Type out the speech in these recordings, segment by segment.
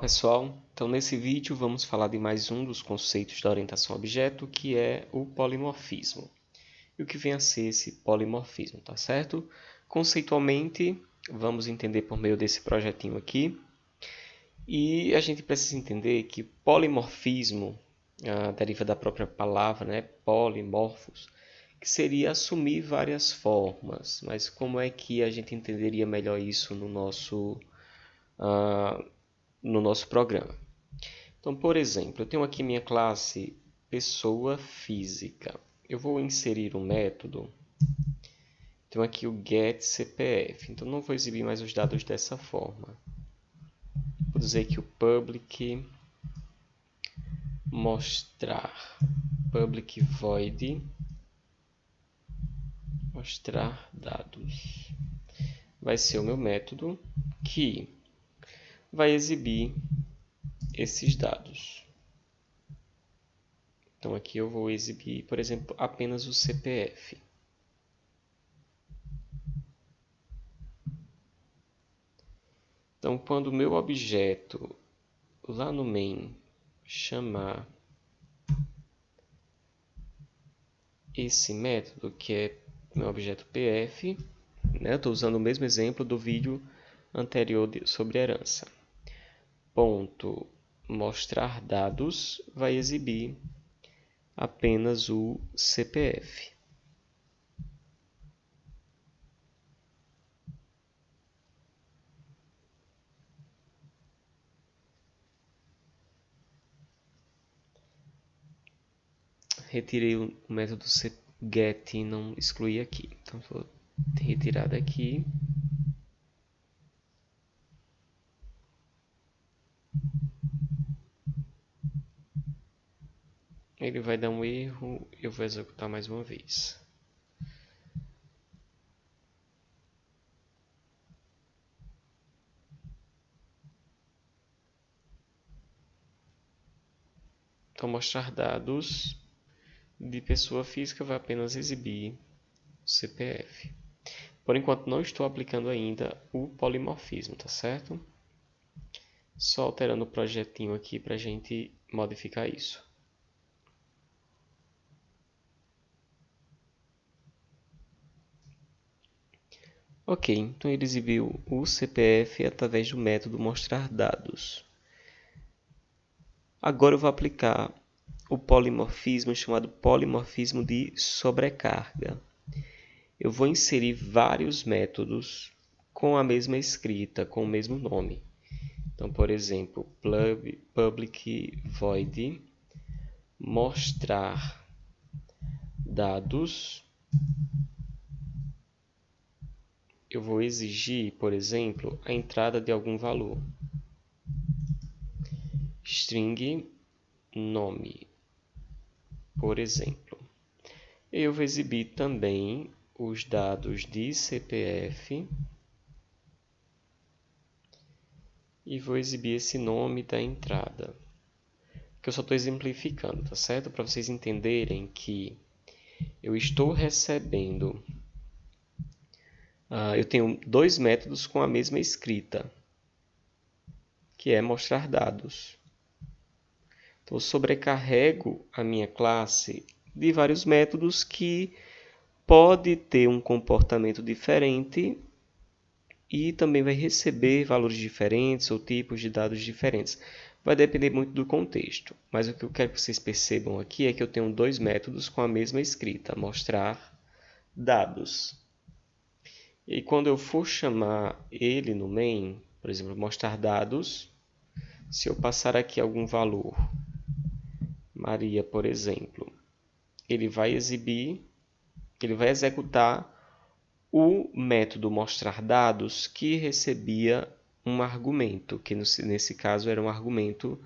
Pessoal, então nesse vídeo vamos falar de mais um dos conceitos da orientação a objeto, que é o polimorfismo. E o que vem a ser esse polimorfismo, tá certo? Conceitualmente, vamos entender por meio desse projetinho aqui. E a gente precisa entender que polimorfismo deriva da própria palavra, né? Polimorfos, que seria assumir várias formas. Mas como é que a gente entenderia melhor isso no nosso programa? Então, por exemplo, eu tenho aqui minha classe pessoa física. Eu vou inserir um método. Tenho aqui o getCPF. Então, não vou exibir mais os dados dessa forma. Vou dizer que o public mostrar, public void mostrar dados. Vai ser o meu método que vai exibir esses dados. Então, aqui eu vou exibir, por exemplo, apenas o CPF. Então, quando o meu objeto lá no main chamar esse método, que é meu objeto PF, né? Estou usando o mesmo exemplo do vídeo anterior sobre herança. Ponto mostrar dados vai exibir apenas o CPF. Retirei o método get e não excluí aqui. Então, vou retirar daqui. Ele vai dar um erro, eu vou executar mais uma vez. Então, mostrar dados de pessoa física vai apenas exibir o CPF. Por enquanto, não estou aplicando ainda o polimorfismo, tá certo? Só alterando o projetinho aqui para a gente modificar isso. Ok, então ele exibiu o CPF através do método mostrar dados. Agora eu vou aplicar o polimorfismo chamado polimorfismo de sobrecarga. Eu vou inserir vários métodos com a mesma escrita, com o mesmo nome. Então, por exemplo, public void mostrar dados. Eu vou exigir, por exemplo, a entrada de algum valor. String nome, por exemplo. Eu vou exibir também os dados de CPF e vou exibir esse nome da entrada, que eu só estou exemplificando, tá certo? Para vocês entenderem que eu estou recebendo, eu tenho dois métodos com a mesma escrita, que é mostrar dados. Então, eu sobrecarrego a minha classe de vários métodos que pode ter um comportamento diferente e também vai receber valores diferentes ou tipos de dados diferentes. Vai depender muito do contexto, mas o que eu quero que vocês percebam aqui é que eu tenho dois métodos com a mesma escrita, mostrar dados. E quando eu for chamar ele no main, por exemplo, mostrar dados, se eu passar aqui algum valor, Maria, por exemplo, ele vai executar o método mostrar dados que recebia um argumento, que nesse caso era um argumento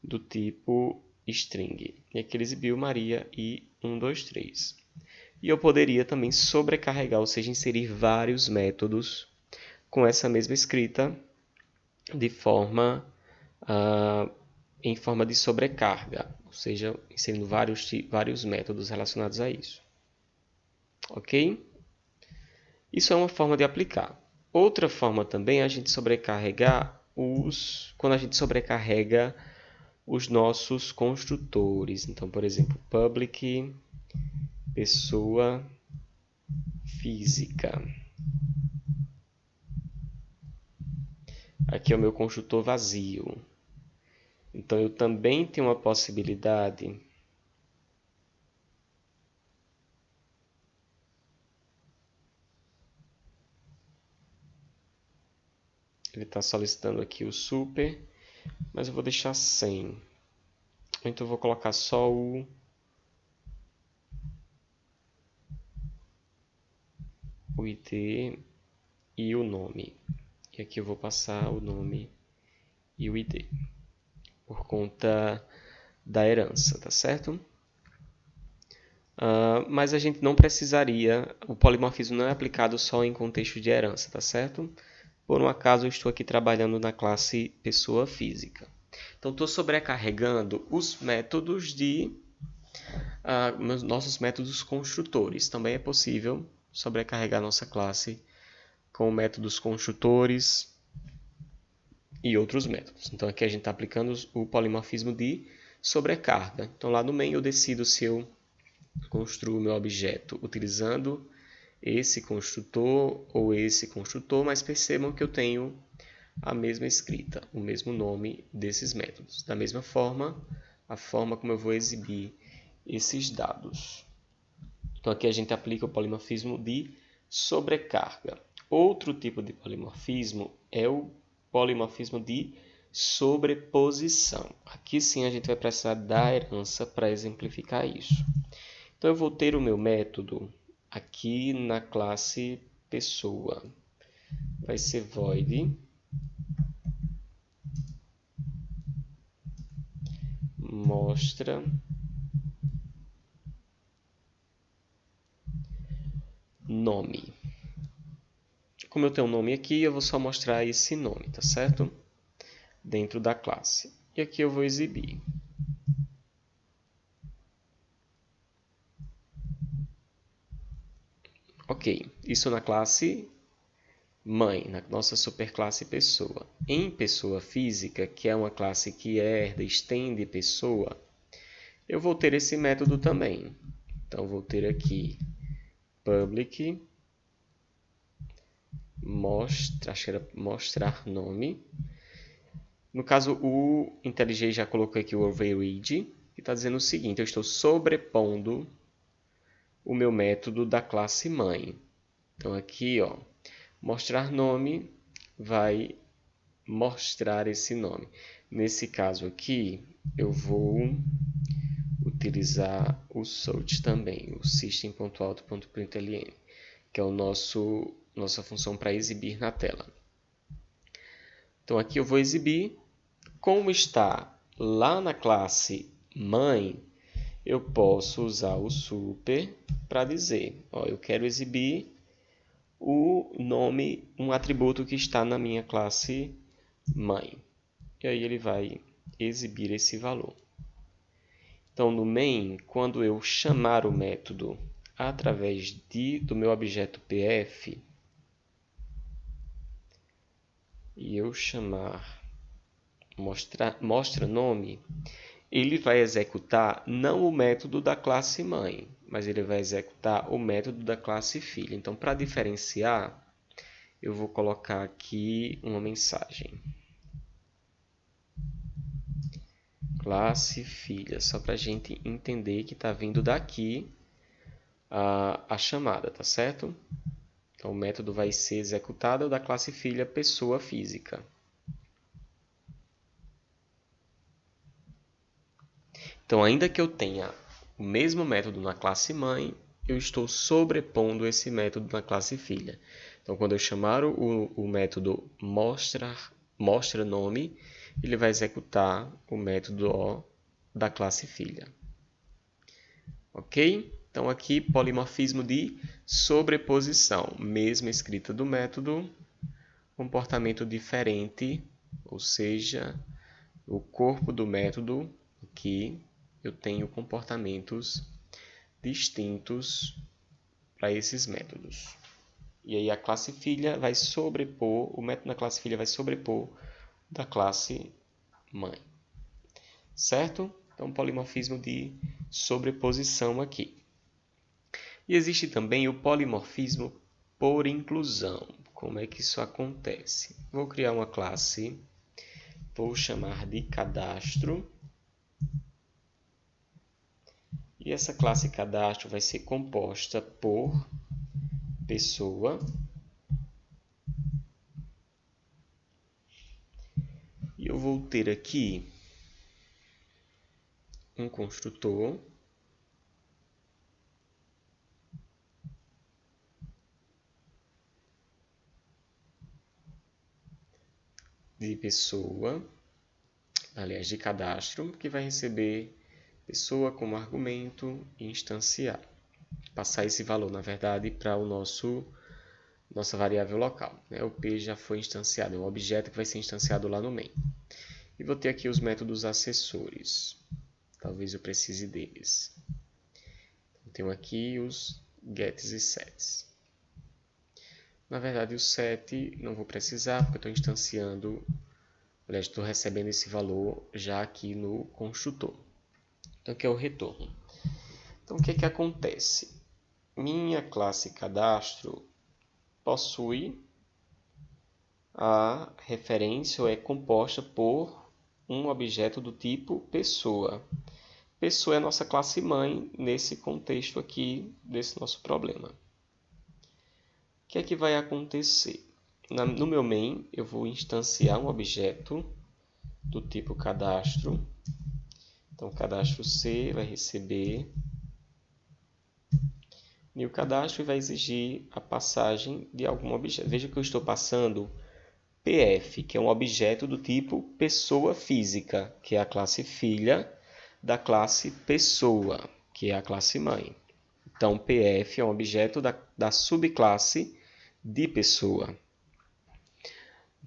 do tipo string. E aqui ele exibiu Maria e 1, 2, 3. E eu poderia também sobrecarregar, ou seja, inserir vários métodos com essa mesma escrita de forma em forma de sobrecarga, ou seja, inserindo vários métodos relacionados a isso. Ok? Isso é uma forma de aplicar. Outra forma também é a gente sobrecarregar quando a gente sobrecarrega os nossos construtores. Então, por exemplo, public, pessoa física. Aqui é o meu construtor vazio. Então, eu também tenho uma possibilidade ele está solicitando aqui o super, mas eu vou deixar sem. Então, eu vou colocar só o ID e o nome. E aqui eu vou passar o nome e o ID, por conta da herança, tá certo? Mas a gente não precisaria, o polimorfismo não é aplicado só em contexto de herança, tá certo? Por um acaso eu estou aqui trabalhando na classe pessoa física. Então estou sobrecarregando os métodos nossos métodos construtores. Também é possível sobrecarregar nossa classe com métodos construtores e outros métodos. Então aqui a gente está aplicando o polimorfismo de sobrecarga. Então lá no main eu decido se eu construo o meu objeto utilizando esse construtor ou esse construtor, mas percebam que eu tenho a mesma escrita, o mesmo nome desses métodos. Da mesma forma, a forma como eu vou exibir esses dados. Então aqui a gente aplica o polimorfismo de sobrecarga. Outro tipo de polimorfismo é o polimorfismo de sobreposição. Aqui sim a gente vai precisar da herança para exemplificar isso. Então eu vou ter o meu método aqui na classe pessoa. Vai ser void mostra nome. Como eu tenho um nome aqui, eu vou só mostrar esse nome, tá certo? Dentro da classe. E aqui eu vou exibir. Ok, isso na classe mãe, na nossa superclasse pessoa. Em pessoa física, que é uma classe que herda, estende pessoa, eu vou ter esse método também. Então, vou ter aqui public mostrar nome. No caso, o IntelliJ já colocou aqui o override, que está dizendo o seguinte: eu estou sobrepondo o meu método da classe mãe. Então, aqui, ó, mostrar nome vai mostrar esse nome. Nesse caso aqui, eu vou utilizar o sort também, o system.out.println, que é o nossa função para exibir na tela. Então aqui eu vou exibir. Como está lá na classe mãe, eu posso usar o super para dizer, ó, eu quero exibir o nome, um atributo que está na minha classe mãe. E aí ele vai exibir esse valor. Então, no main, quando eu chamar o método através do meu objeto pf, e eu chamar mostra nome, ele vai executar não o método da classe mãe, mas ele vai executar o método da classe filha. Então, para diferenciar, eu vou colocar aqui uma mensagem. Classe filha, só para a gente entender que está vindo daqui a chamada, tá certo? Então, o método vai ser executado da classe filha pessoa física. Então, ainda que eu tenha o mesmo método na classe mãe, eu estou sobrepondo esse método na classe filha. Então, quando eu chamar o método mostra nome, ele vai executar o método O da classe filha. Ok? Então, aqui, polimorfismo de sobreposição. Mesma escrita do método, comportamento diferente, ou seja, o corpo do método, aqui, eu tenho comportamentos distintos para esses métodos. E aí a classe filha vai sobrepor, o método da classe filha vai sobrepor da classe mãe. Certo? Então, polimorfismo de sobreposição aqui. E existe também o polimorfismo por inclusão. Como é que isso acontece? Vou criar uma classe, vou chamar de cadastro. E essa classe cadastro vai ser composta por pessoa e eu vou ter aqui um construtor de pessoa, aliás, de cadastro, que vai receber pessoa como argumento e instanciar. Passar esse valor, na verdade, para o nossa variável local. O P já foi instanciado, é um objeto que vai ser instanciado lá no main. E vou ter aqui os métodos acessores. Talvez eu precise deles. Tenho aqui os gets e sets. Na verdade, o set não vou precisar, porque eu estou instanciando, aliás, estou recebendo esse valor já aqui no construtor. Então, aqui é o retorno. Então, o que é que acontece? Minha classe cadastro possui a referência ou é composta por um objeto do tipo pessoa. Pessoa é a nossa classe mãe nesse contexto aqui desse nosso problema. O que é que vai acontecer? No meu main, eu vou instanciar um objeto do tipo cadastro. Então, cadastro C vai receber new cadastro e vai exigir a passagem de algum objeto. Veja que eu estou passando PF, que é um objeto do tipo pessoa física, que é a classe filha da classe pessoa, que é a classe mãe. Então, PF é um objeto da subclasse de pessoa.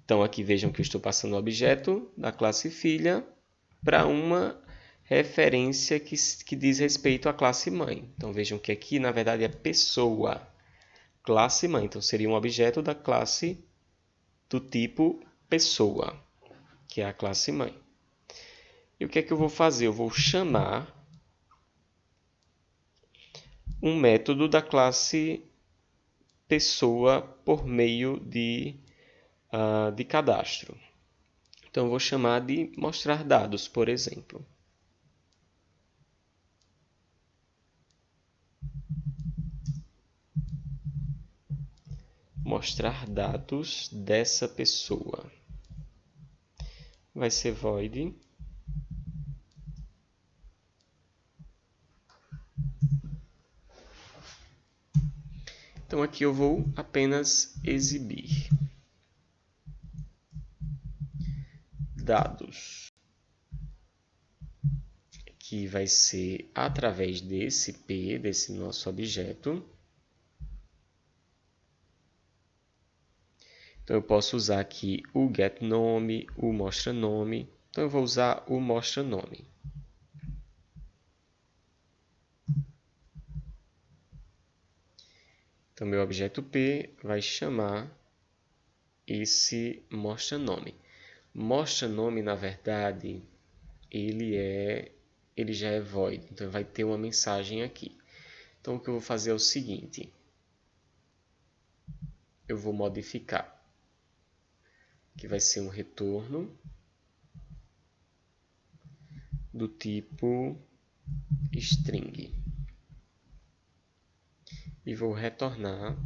Então, aqui vejam que eu estou passando o objeto da classe filha para uma referência que diz respeito à classe mãe. Então, vejam que aqui, na verdade, é pessoa, classe mãe. Então, seria um objeto da classe do tipo pessoa, que é a classe mãe. E o que é que eu vou fazer? Eu vou chamar um método da classe pessoa por meio de cadastro. Então, eu vou chamar de mostrar dados, por exemplo. Mostrar dados dessa pessoa. Vai ser void. Então, aqui eu vou apenas exibir dados, que vai ser através desse P, desse nosso objeto. Então, eu posso usar aqui o getNome, o mostraNome. Então, eu vou usar o mostraNome. Então, meu objeto P vai chamar esse mostraNome. MostraNome, na verdade, ele já é void. Então, vai ter uma mensagem aqui. Então, o que eu vou fazer é o seguinte. Eu vou modificar. Que vai ser um retorno do tipo string. E vou retornar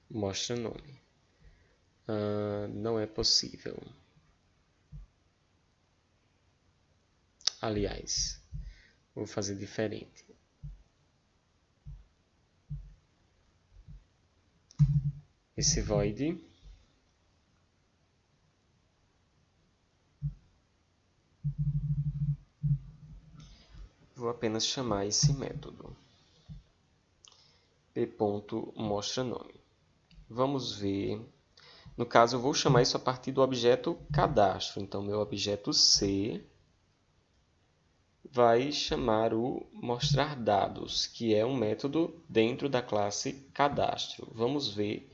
mostra nome. Não é possível. Aliás, vou fazer diferente. Esse void vou apenas chamar esse método p.mostranome. Vamos ver. No caso, eu vou chamar isso a partir do objeto cadastro. Então, meu objeto C vai chamar o mostrar dados, que é um método dentro da classe cadastro. Vamos ver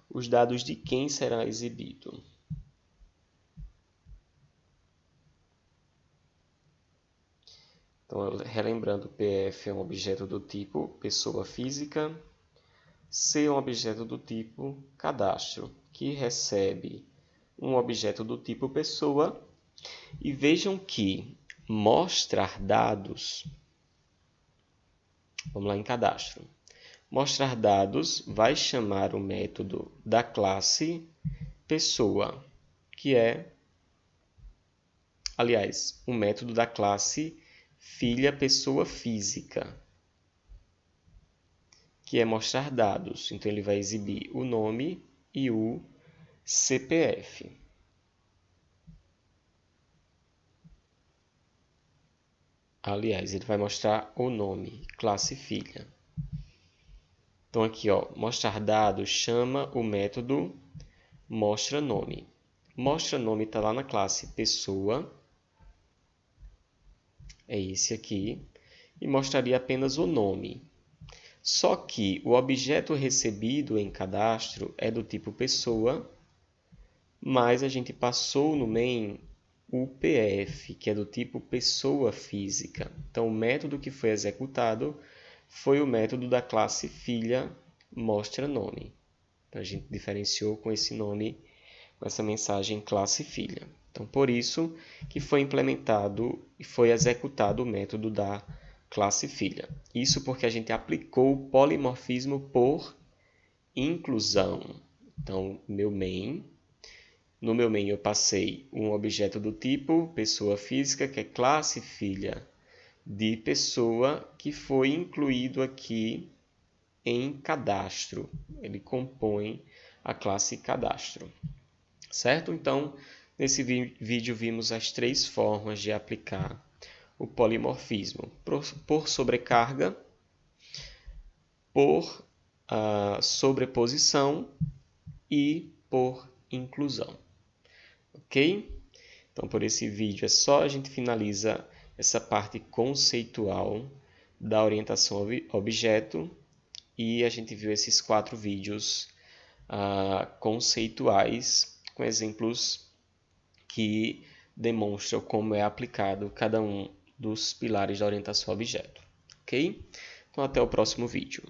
os dados de quem será exibido. Então, relembrando, PF é um objeto do tipo pessoa física, C é um objeto do tipo cadastro, que recebe um objeto do tipo pessoa. E vejam que mostrar dados, vamos lá em cadastro. Mostrar dados vai chamar o método da classe pessoa, que é, aliás, o método da classe filha pessoa física, que é mostrar dados. Então, ele vai exibir o nome e o CPF. Aliás, ele vai mostrar o nome, classe filha. Então, aqui, ó, mostrar dados chama o método mostra nome. Mostra nome está lá na classe pessoa. É esse aqui. E mostraria apenas o nome. Só que o objeto recebido em cadastro é do tipo pessoa, mas a gente passou no main o PF, que é do tipo pessoa física. Então, o método que foi executado foi o método da classe filha mostra nome. Então, a gente diferenciou com esse nome, com essa mensagem classe filha. Então, por isso que foi implementado e foi executado o método da classe filha. Isso porque a gente aplicou o polimorfismo por inclusão. Então, no meu main eu passei um objeto do tipo pessoa física, que é classe filha de pessoa, que foi incluído aqui em cadastro. Ele compõe a classe cadastro. Certo? Então, nesse vídeo vimos as 3 formas de aplicar o polimorfismo: por sobrecarga, por sobreposição e por inclusão. Ok? Então, por esse vídeo é só, a gente finaliza essa parte conceitual da orientação objeto e a gente viu esses 4 vídeos conceituais com exemplos que demonstram como é aplicado cada um dos pilares da orientação objeto. Ok? Então, até o próximo vídeo.